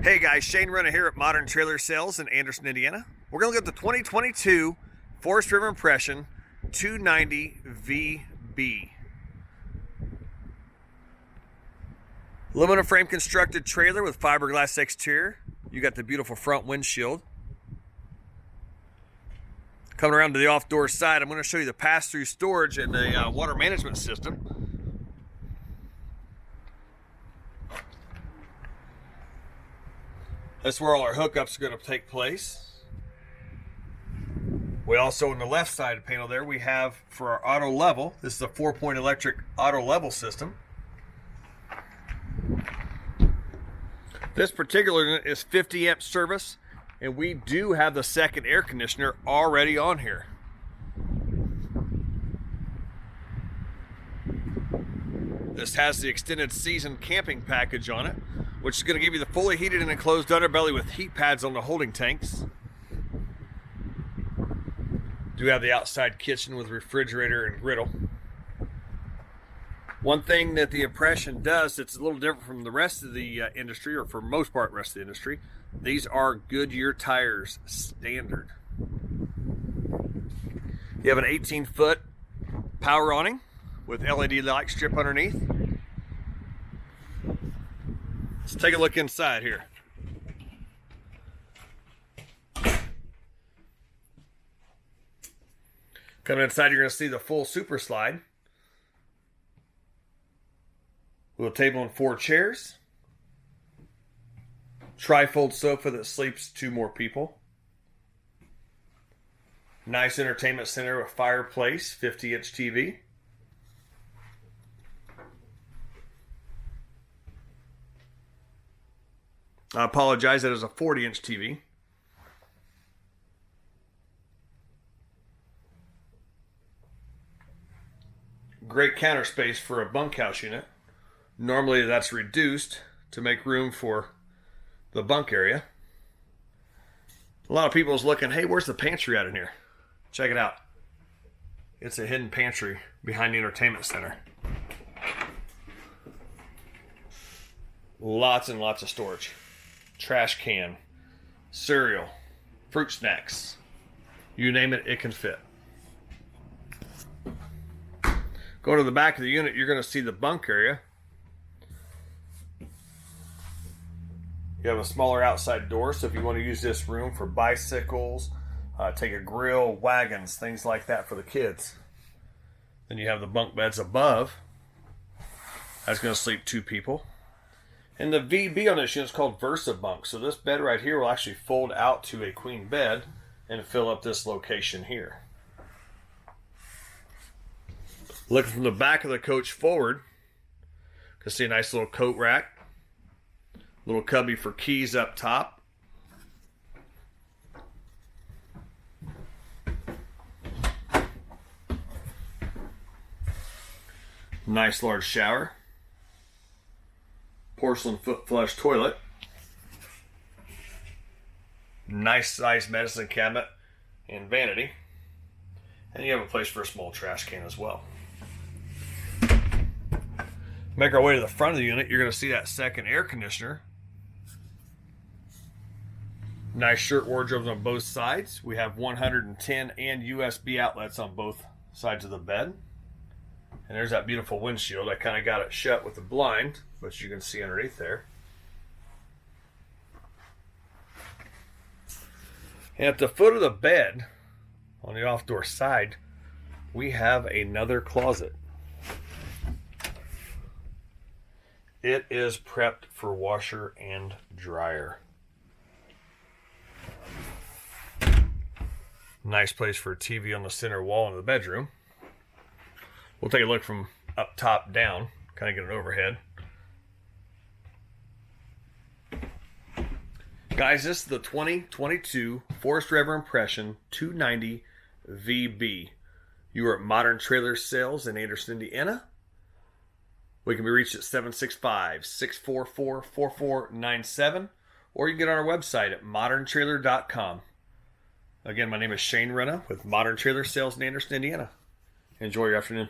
Hey guys, Shane Renna here at Modern Trailer Sales in Anderson, Indiana. We're going to look at the 2022 Forest River Impression 290 VB. Aluminum frame constructed trailer with fiberglass exterior. You got the beautiful front windshield. Coming around to the off-door side, I'm going to show you the pass-through storage and the water management system. That's where all our hookups are going to take place. We also, on the left side of the panel there, we have for our auto level, this is a 4-point electric auto level system. This particular unit is 50 amp service, and we do have the second air conditioner already on here. This has the extended season camping package on it, which is going to give you the fully heated and enclosed underbelly with heat pads on the holding tanks. Do have the outside kitchen with refrigerator and griddle. One thing that the Impression does that's a little different from the rest of the industry, or for most part rest of the industry, these are Goodyear tires standard. You have an 18-foot power awning with LED light strip underneath. Let's take a look inside here. Coming inside, you're going to see the full super slide. With a table and 4 chairs. Trifold sofa that sleeps 2 more people. Nice entertainment center with fireplace, 50-inch TV. I apologize, that is a 40-inch TV. Great counter space for a bunkhouse unit. Normally that's reduced to make room for the bunk area. A lot of people is looking, hey, where's the pantry at in here? Check it out. It's a hidden pantry behind the entertainment center. Lots and lots of storage. Trash can, cereal, fruit snacks. You name it, it can fit. Going to the back of the unit, you're going to see the bunk area. You have a smaller outside door, so if you want to use this room for bicycles, take a grill, wagons, things like that for the kids. Then you have the bunk beds above. That's going to sleep 2 people. And the VB on this unit is called Versa Bunk. So this bed right here will actually fold out to a queen bed and fill up this location here. Looking from the back of the coach forward, you can see a nice little coat rack. Little cubby for keys up top. Nice large shower. Porcelain foot flush toilet. Nice size medicine cabinet and vanity. And you have a place for a small trash can as well. Make our way to the front of the unit. You're going to see that second air conditioner. Nice shirt wardrobes on both sides. We have 110 and USB outlets on both sides of the bed. And there's that beautiful windshield. I kind of got it shut with the blind, but you can see underneath there. And at the foot of the bed, on the off-door side, we have another closet. It is prepped for washer and dryer. Nice place for a TV on the center wall in the bedroom. We'll take a look from up top down, kind of get an overhead. Guys, this is the 2022 Forest River Impression 290 VB. You are at Modern Trailer Sales in Anderson, Indiana. We can be reached at 765-644-4497, or you can get on our website at moderntrailer.com. Again, my name is Shane Renna with Modern Trailer Sales in Anderson, Indiana. Enjoy your afternoon.